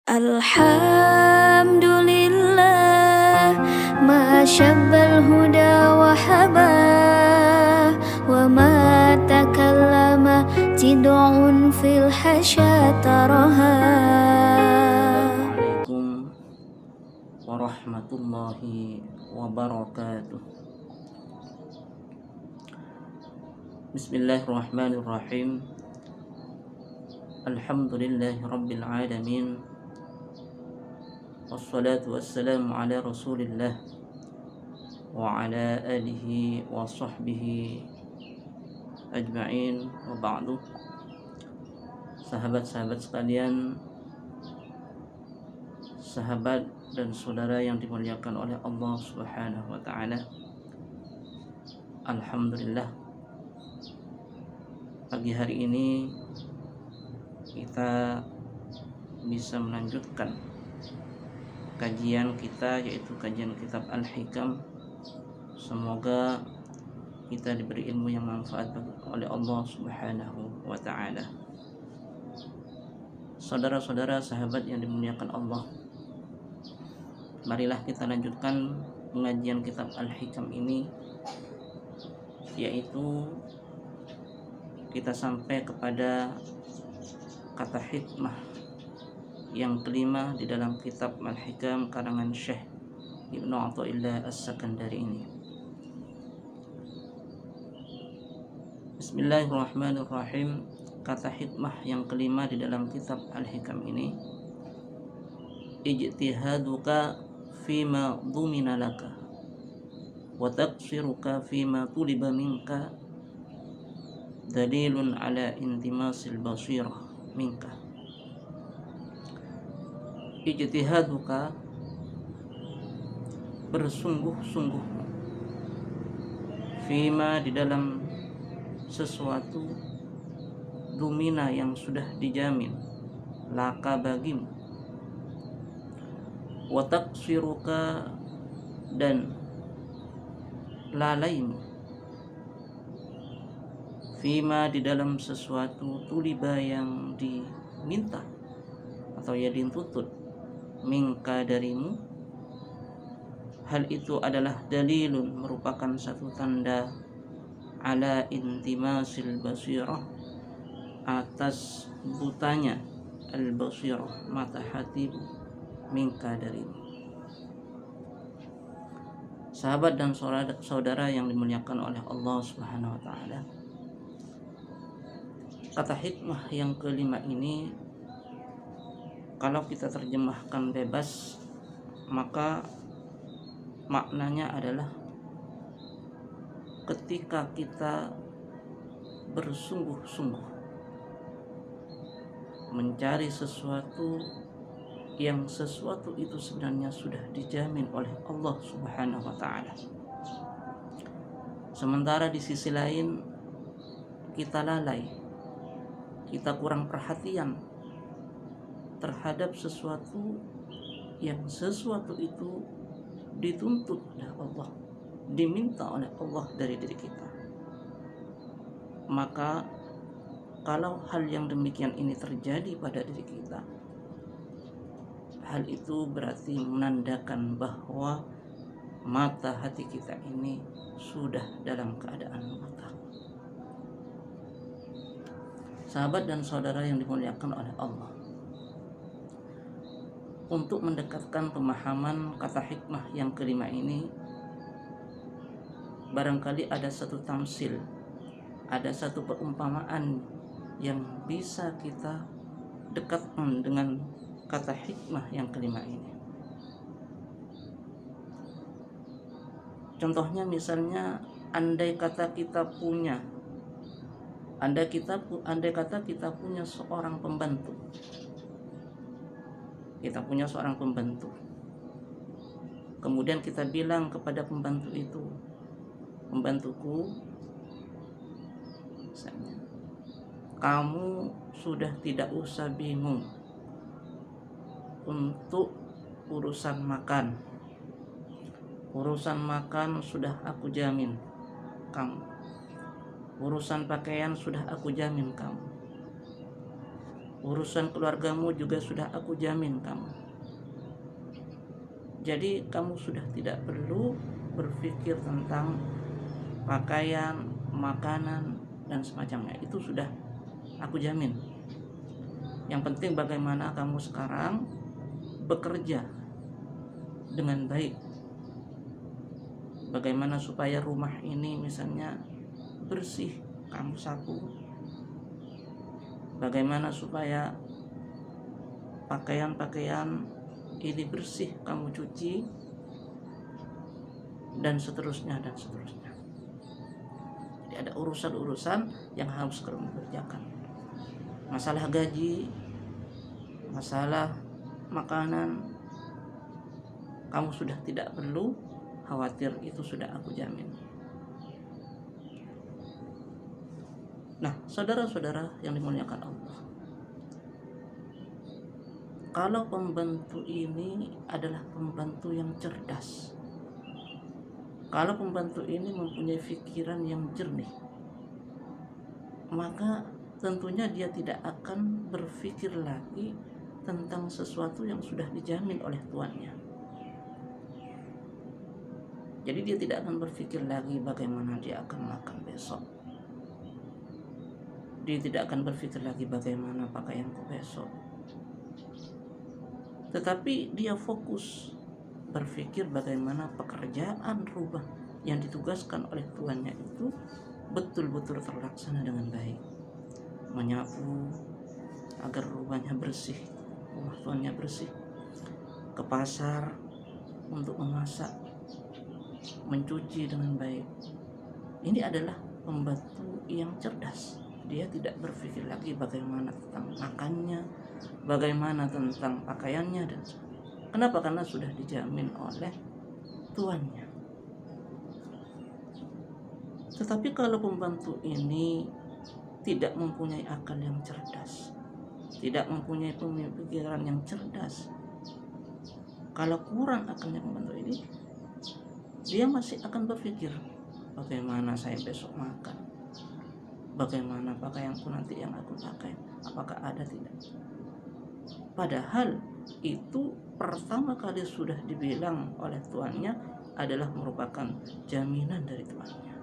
Alhamdulillah ma syabbal huda wa haba wa ma takallama tid'un fil hasya taraha. Assalamualaikum warahmatullahi wabarakatuh. Bismillahirrahmanirrahim. Alhamdulillahi rabbil alamin. Wassalatu wassalamu ala rasulillah wa ala alihi wa sahbihi ajma'in, wa ba'du. Sahabat-sahabat sekalian, sahabat dan saudara yang dimuliakan oleh Allah Subhanahu wa taala. Alhamdulillah, pagi hari ini kita bisa melanjutkan kajian kita, yaitu kajian kitab Al-Hikam. Semoga kita diberi ilmu yang manfaat oleh Allah Subhanahu wa taala. Saudara-saudara, sahabat yang dimuliakan Allah, marilah kita lanjutkan pengajian kitab Al-Hikam ini, yaitu kita sampai kepada kata hikmah yang kelima di dalam kitab Al-Hikam karangan Syekh Ibnu Athaillah As-Sakandari ini. Bismillahirrahmanirrahim. Kata hikmah yang kelima di dalam kitab Al-Hikam ini: ijtihaduka fima dhumina laka wa taqsiruka fima tuliba minka dalilun ala intimasil basirah minka. Ijtihaduka, bersungguh-sungguh, fima, di dalam sesuatu, dumina, yang sudah dijamin, laka, bagimu, wa taqsiruka, dan lalaimu, fima, di dalam sesuatu, tuliba, yang diminta atau ya dituntut, minka, darimu. Hal itu adalah dalilun, merupakan satu tanda, ala intimasil basirah, atas butanya al-basirah, mata hati, minka, darimu. Sahabat dan saudara yang dimuliakan oleh Allah Subhanahu wa taala, kata hikmah yang kelima ini, kalau kita terjemahkan bebas, maka maknanya adalah ketika kita bersungguh-sungguh mencari sesuatu yang sesuatu itu sebenarnya sudah dijamin oleh Allah Subhanahu wa taala, sementara di sisi lain kita lalai, kita kurang perhatian terhadap sesuatu yang sesuatu itu dituntut oleh Allah, diminta oleh Allah dari diri kita. Maka kalau hal yang demikian ini terjadi pada diri kita, hal itu berarti menandakan bahwa mata hati kita ini sudah dalam keadaan buta. Sahabat dan saudara yang dimuliakan oleh Allah, untuk mendekatkan pemahaman kata hikmah yang kelima ini, barangkali ada satu tamsil, ada satu perumpamaan yang bisa kita dekatkan dengan kata hikmah yang kelima ini. Contohnya, misalnya, andai kata kita punya seorang pembantu. Kita punya seorang pembantu. Kemudian kita bilang kepada pembantu itu, pembantuku, misalnya, kamu sudah tidak usah bingung untuk urusan makan. Urusan makan sudah aku jamin kamu. Urusan pakaian sudah aku jamin kamu. Urusan keluargamu juga sudah aku jamin kamu. Jadi kamu sudah tidak perlu berpikir tentang pakaian, makanan, dan semacamnya. Itu sudah aku jamin. Yang penting bagaimana kamu sekarang bekerja dengan baik. Bagaimana supaya rumah ini misalnya bersih, kamu sapu. Bagaimana supaya pakaian-pakaian ini bersih, kamu cuci. Dan seterusnya dan seterusnya. Jadi ada urusan-urusan yang harus kamu kerjakan. Masalah gaji, masalah makanan, kamu sudah tidak perlu khawatir, itu sudah aku jamin. Nah, saudara-saudara yang dimuliakan Allah, kalau pembantu ini adalah pembantu yang cerdas, kalau pembantu ini mempunyai pikiran yang jernih, maka tentunya dia tidak akan berpikir lagi tentang sesuatu yang sudah dijamin oleh tuannya. Jadi dia tidak akan berpikir lagi bagaimana dia akan makan besok. Dia tidak akan berpikir lagi bagaimana pakaianku besok. Tetapi dia fokus berpikir bagaimana pekerjaan rumah yang ditugaskan oleh tuannya itu betul-betul terlaksana dengan baik. Menyapu agar rumahnya bersih, rumah tuannya bersih. Ke pasar untuk memasak, mencuci dengan baik. Ini adalah pembantu yang cerdas. Dia tidak berpikir lagi bagaimana tentang makannya, bagaimana tentang pakaiannya, dan kenapa? Karena sudah dijamin oleh tuannya. Tetapi kalau pembantu ini tidak mempunyai akal yang cerdas, tidak mempunyai pemikiran yang cerdas, kalau kurang akalnya pembantu ini, dia masih akan berpikir bagaimana saya besok makan, bagaimana pakaianku nanti yang aku pakai, apakah ada tidak. Padahal itu pertama kali sudah dibilang oleh tuannya adalah merupakan jaminan dari tuannya.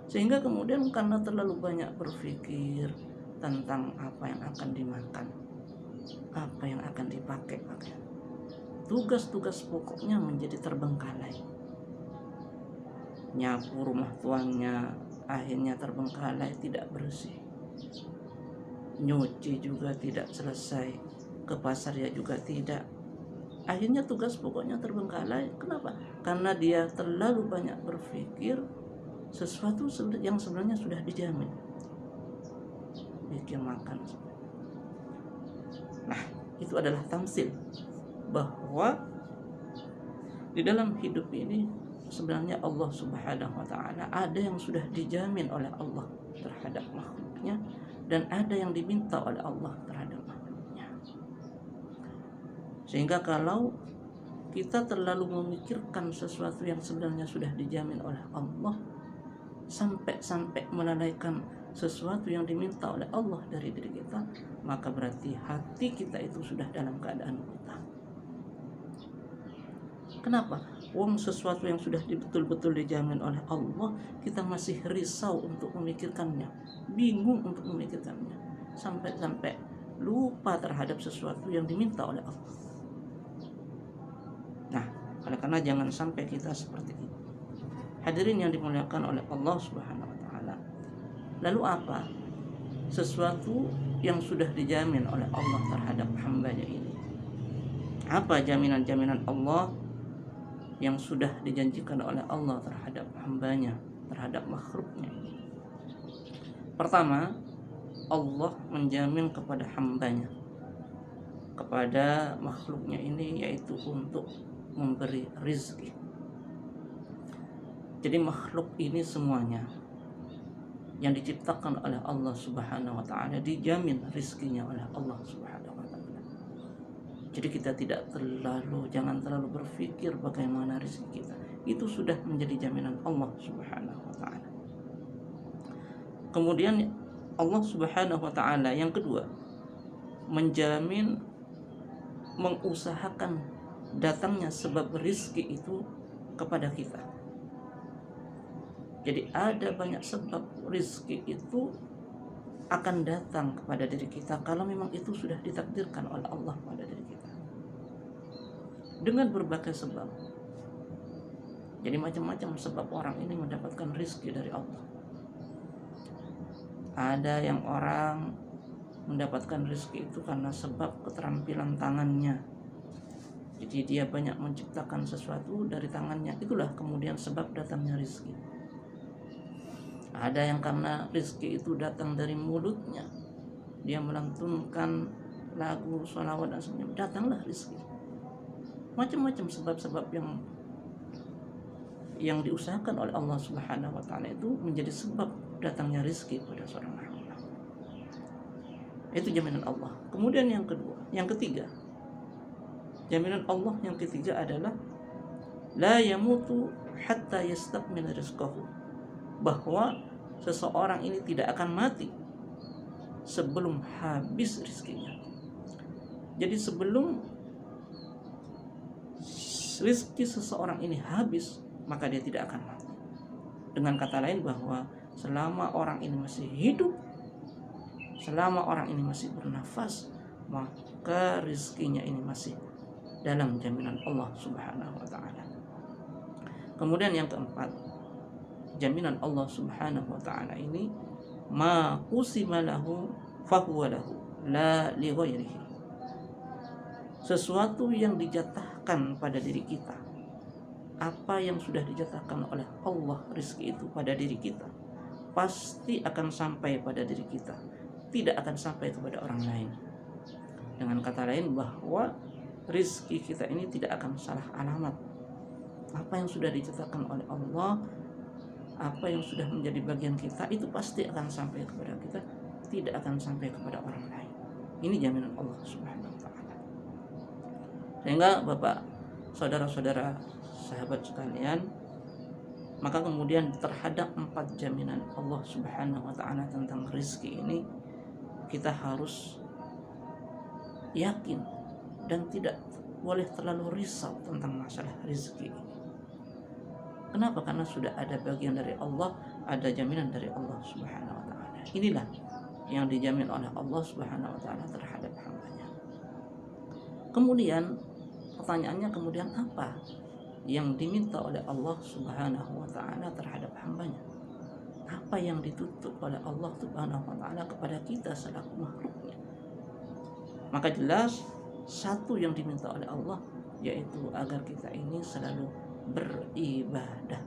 Sehingga kemudian karena terlalu banyak berpikir tentang apa yang akan dimakan, apa yang akan dipakai, tugas-tugas pokoknya menjadi terbengkalai. Nyapu rumah tuannya akhirnya terbengkalai, tidak bersih. Nyuci juga tidak selesai, ke pasar ya juga tidak. Akhirnya tugas pokoknya terbengkalai. Kenapa? Karena dia terlalu banyak berpikir sesuatu yang sebenarnya sudah dijamin. Bikin makan. Nah, itu adalah tamsil bahwa di dalam hidup ini sebenarnya Allah Subhanahu wa taala ada yang sudah dijamin oleh Allah terhadap makhluknya, dan ada yang diminta oleh Allah terhadap makhluknya. Sehingga kalau kita terlalu memikirkan sesuatu yang sebenarnya sudah dijamin oleh Allah, sampai melalaikan sesuatu yang diminta oleh Allah dari diri kita, maka berarti hati kita itu sudah dalam keadaan buta. Kenapa? Sesuatu yang sudah betul-betul dijamin oleh Allah, kita masih risau untuk memikirkannya, bingung untuk memikirkannya, sampai lupa terhadap sesuatu yang diminta oleh Allah. Nah, oleh karena jangan sampai kita seperti itu. Hadirin yang dimuliakan oleh Allah Subhanahu wa taala. Lalu apa? Sesuatu yang sudah dijamin oleh Allah terhadap hambanya ini. Apa jaminan-jaminan Allah yang sudah dijanjikan oleh Allah terhadap hambanya, terhadap makhluknya? Pertama, Allah menjamin kepada hambanya, kepada makhluknya ini, yaitu untuk memberi rizki. Jadi makhluk ini semuanya yang diciptakan oleh Allah Subhanahu wa taala dijamin rizkinya oleh Allah Subhanahu wa taala. Jadi kita jangan terlalu berpikir bagaimana rezeki kita. Itu sudah menjadi jaminan Allah Subhanahu wa taala. Kemudian Allah Subhanahu wa taala yang kedua menjamin, mengusahakan datangnya sebab rizki itu kepada kita. Jadi ada banyak sebab rizki itu akan datang kepada diri kita kalau memang itu sudah ditakdirkan oleh Allah pada diri kita, dengan berbagai sebab. Jadi macam-macam sebab orang ini mendapatkan rizki dari Allah. Ada yang orang mendapatkan rizki itu karena sebab keterampilan tangannya. Jadi dia banyak menciptakan sesuatu dari tangannya, itulah kemudian sebab datangnya rizki. Ada yang karena rizki itu datang dari mulutnya, dia melantunkan lagu, sholawat dan sebagainya, datanglah rizki. Macam-macam sebab-sebab yang diusahakan oleh Allah Subhanahu wa ta'ala itu menjadi sebab datangnya rizki pada seorang hamba. Itu jaminan Allah. Kemudian yang ketiga, jaminan Allah yang ketiga adalah la yamutu hatta yastakmil rizqahu, bahwa seseorang ini tidak akan mati sebelum habis rizkinya. Jadi sebelum rizki seseorang ini habis, maka dia tidak akan mati. Dengan kata lain, bahwa selama orang ini masih hidup, selama orang ini masih bernafas, maka rizkinya ini masih dalam jaminan Allah Subhanahu wa ta'ala. Kemudian yang keempat, jaminan Allah Subhanahu wa ta'ala ini ma qusima lahu fahuwa lahu la li ghairihi. Sesuatu yang dijatahkan pada diri kita, apa yang sudah dijatahkan oleh Allah rizki itu pada diri kita, pasti akan sampai pada diri kita, tidak akan sampai kepada orang lain. Dengan kata lain, bahwa rizki kita ini tidak akan salah alamat. Apa yang sudah dicatatkan oleh Allah, apa yang sudah menjadi bagian kita, itu pasti akan sampai kepada kita, tidak akan sampai kepada orang lain. Ini jaminan Allah Subhanahu wa ta'ala. Sehingga Bapak, saudara-saudara, sahabat sekalian, maka kemudian terhadap 4 jaminan Allah Subhanahu wa ta'ala tentang rizki ini, kita harus yakin dan tidak boleh terlalu risau tentang masalah rizki ini. Kenapa? Karena sudah ada bagian dari Allah, ada jaminan dari Allah Subhanahu wa ta'ala. Inilah yang dijamin oleh Allah Subhanahu wa ta'ala terhadap hambanya. Kemudian pertanyaannya, kemudian apa yang diminta oleh Allah Subhanahu wa ta'ala terhadap hambanya? Apa yang ditutup oleh Allah Subhanahu wa ta'ala kepada kita selaku makhluknya? Maka jelas satu yang diminta oleh Allah, yaitu agar kita ini selalu beribadah,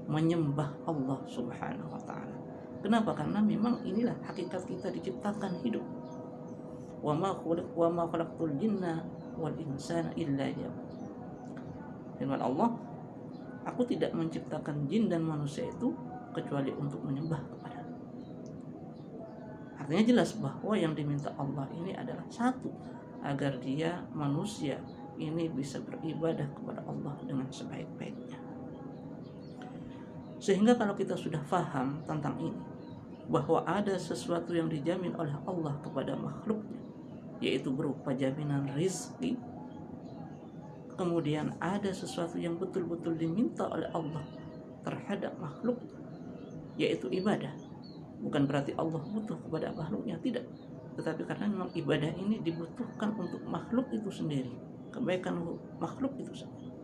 menyembah Allah Subhanahu wa ta'ala. Kenapa? Karena memang inilah hakikat kita diciptakan hidup. Wa ma khalaqtul jinna wal insana illa liya'budun. Firman Allah, aku tidak menciptakan jin dan manusia itu kecuali untuk menyembah kepada. Artinya jelas bahwa yang diminta Allah ini adalah satu, agar dia manusia ini bisa beribadah kepada Allah dengan sebaik-baiknya. Sehingga kalau kita sudah faham tentang ini, bahwa ada sesuatu yang dijamin oleh Allah kepada makhluknya, yaitu berupa jaminan rizki, kemudian ada sesuatu yang betul-betul diminta oleh Allah terhadap makhluk, yaitu ibadah. Bukan berarti Allah butuh kepada makhluknya, tidak, tetapi karena memang ibadah ini dibutuhkan untuk makhluk itu sendiri, kebaikan makhluk itu sendiri.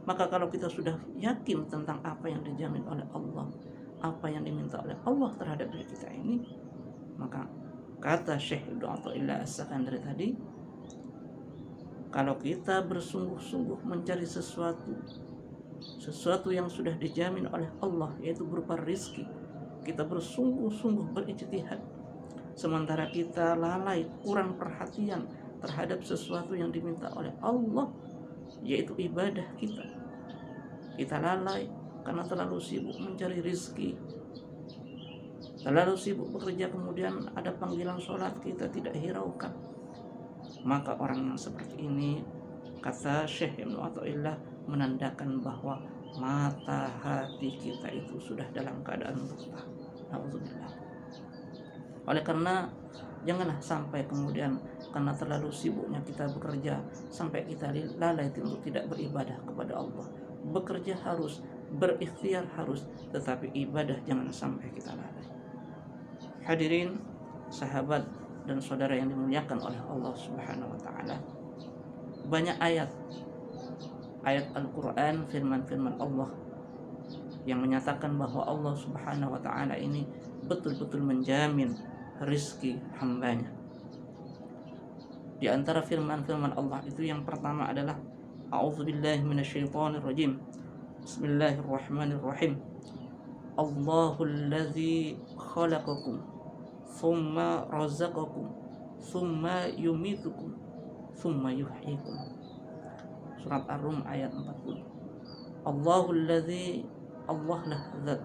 Maka kalau kita sudah yakin tentang apa yang dijamin oleh Allah, apa yang diminta oleh Allah terhadap diri kita ini, maka kata Syekh Ibnu Athaillah As-Sakandari tadi, kalau kita bersungguh-sungguh mencari sesuatu yang sudah dijamin oleh Allah, yaitu berupa rizki, kita bersungguh-sungguh berijtihad, sementara kita lalai, kurang perhatian terhadap sesuatu yang diminta oleh Allah, yaitu ibadah kita. Kita lalai karena terlalu sibuk mencari rizki, terlalu sibuk bekerja, kemudian ada panggilan sholat kita tidak hiraukan. Maka orang yang seperti ini, kata Syekh Ibnu Athaillah, menandakan bahwa mata hati kita itu sudah dalam keadaan buta. Alhamdulillah. Oleh karena Janganlah sampai kemudian karena terlalu sibuknya kita bekerja sampai kita lalai untuk tidak beribadah kepada Allah. Bekerja harus, berikhtiar harus, tetapi ibadah jangan sampai kita lalai. Hadirin, sahabat dan saudara yang dimuliakan oleh Allah Subhanahu wa taala. Banyak ayat Al-Qur'an, firman-firman Allah yang menyatakan bahwa Allah Subhanahu wa taala ini betul-betul menjamin rizki hambanya. Di antara firman-firman Allah itu yang pertama adalah A'udzubillahi minasyaitonirrajim. Bismillahirrahmanirrahim. Allahul ladzi khalaqakum thumma razaqakum thumma yumitukum thumma yuhyikum. Surat Ar-Rum ayat 40. Allahul ladzi, Allah lah zat,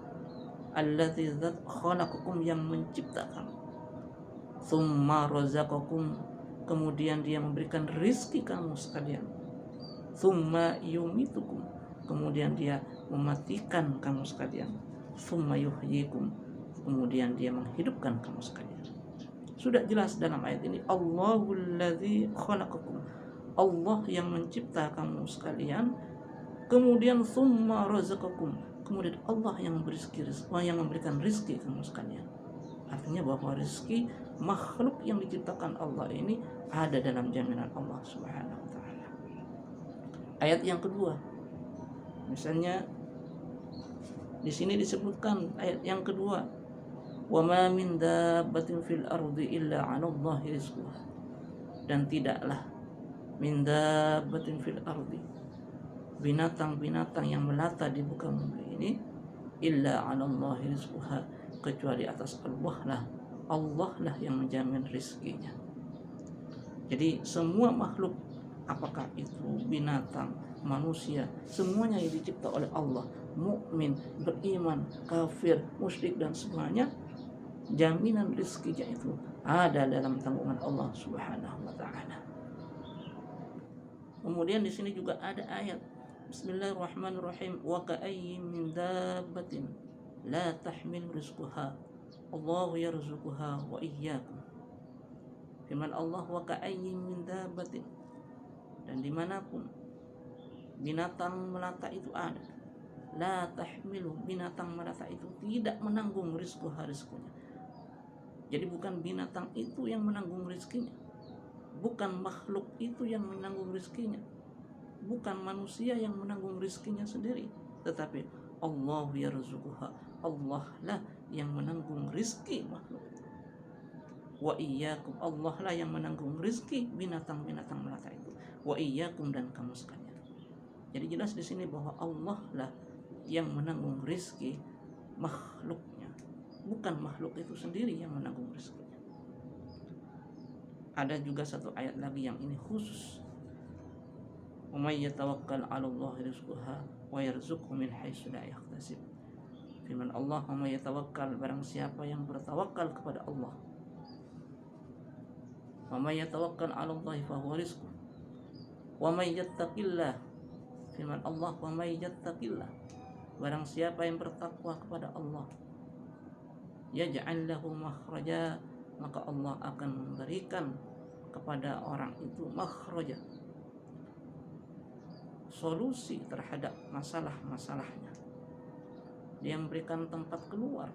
alladzi zat khalaqakum yang menciptakan, thumma razaqakum kemudian dia memberikan rizki kamu sekalian, thumma yumitukum kemudian dia mematikan kamu sekalian, thumma yuhyikum kemudian dia menghidupkan kamu sekalian. Sudah jelas dalam ayat ini, Allahul ladzi khalaqakum, Allah yang mencipta kamu sekalian, kemudian thumma razaqakum, kemudian Allah yang memberikan rizki kamu sekalian. Artinya bahwa rizki makhluk yang diciptakan Allah ini ada dalam jaminan Allah Subhanahu wa taala. Ayat yang kedua, misalnya di sini disebutkan ayat yang kedua, wa ma min dabbatin fil ardi illa 'ala Allahi rizquha, dan tidaklah min dabbatin fil ardi, binatang-binatang yang melata di muka bumi ini, illa 'ala Allahi rizquha, kecuali atas Allah lah yang menjamin rizkinya. Jadi semua makhluk, apakah itu binatang, manusia, semuanya yang dicipta oleh Allah, mukmin, beriman, kafir, musyrik dan semuanya, jaminan rizkinya itu ada dalam tanggungan Allah Subhanahu wa taala. Kemudian di sini juga ada ayat Bismillahirrahmanirrahim, wa ka'ayyin min dabbatin la tahmil rizquha Allahu yarzuquha wa iyyakum. Firman Allah, wa ka'ayyin min dabbatin, dan dimanapun binatang melata itu ada, la tahmilu, binatang melata itu tidak menanggung rizquha, rizqunya. Jadi bukan binatang itu yang menanggung rizkinya, bukan makhluk itu yang menanggung rizkinya, bukan manusia yang menanggung rizkinya sendiri, tetapi Allahu yarzuquha, Allah lah yang menanggung rizki makhluk. Wa iyyakum, Allah lah yang menanggung rizki binatang-binatang melata itu. Wa iyyakum, dan kamu sekalian. Jadi jelas di sini bahwa Allah lah yang menanggung rizki makhluknya, bukan makhluk itu sendiri yang menanggung rizkinya. Ada juga satu ayat lagi yang ini khusus, wa may yatawakkal 'ala Allahi rizquha wa yarzuqhu min haitsu la yahtasib. Firman Allah, wa may yatawakkal, barang siapa yang bertawakal kepada Allah, wa may yatawakkal 'ala Allahi fa huwa rizquh, wa may yattaqillah, firman Allah, wa may yattaqillah, barang siapa yang bertakwa kepada Allah, yaj'al lahu makhraja, maka Allah akan memberikan kepada orang itu makhraja, solusi terhadap masalah-masalahnya. Dia memberikan tempat keluar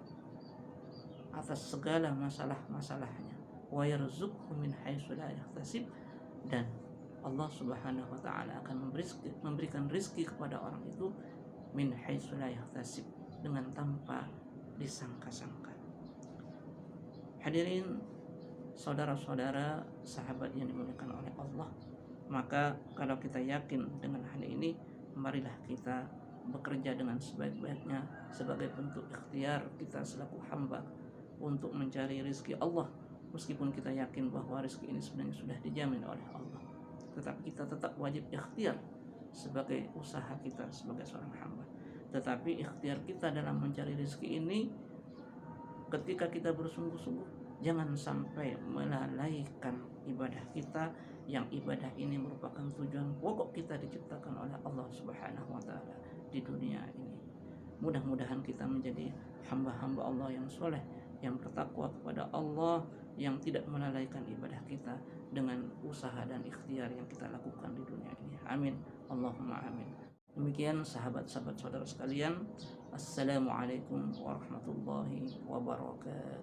atas segala masalah-masalahnya. Wa yarzuqhu min haitsu la yahtasib, dan Allah Subhanahu wa taala akan memberikan rizki kepada orang itu min haitsu la yahtasib, dengan tanpa disangka-sangka. Hadirin, saudara-saudara, sahabat yang dimuliakan oleh Allah, maka kalau kita yakin dengan hal ini, marilah kita bekerja dengan sebaik-baiknya sebagai bentuk ikhtiar kita selaku hamba untuk mencari rezeki Allah, meskipun kita yakin bahwa rezeki ini sebenarnya sudah dijamin oleh Allah, tetapi kita tetap wajib ikhtiar sebagai usaha kita sebagai seorang hamba. Tetapi ikhtiar kita dalam mencari rezeki ini, ketika kita bersungguh-sungguh, jangan sampai melalaikan ibadah kita, yang ibadah ini merupakan tujuan pokok kita diciptakan oleh Allah Subhanahu wa taala di dunia ini. Mudah-mudahan kita menjadi hamba-hamba Allah yang soleh, yang bertakwa kepada Allah, yang tidak melalaikan ibadah kita dengan usaha dan ikhtiar yang kita lakukan di dunia ini. Amin, Allahumma amin. Demikian sahabat-sahabat saudara sekalian, assalamualaikum warahmatullahi wabarakatuh.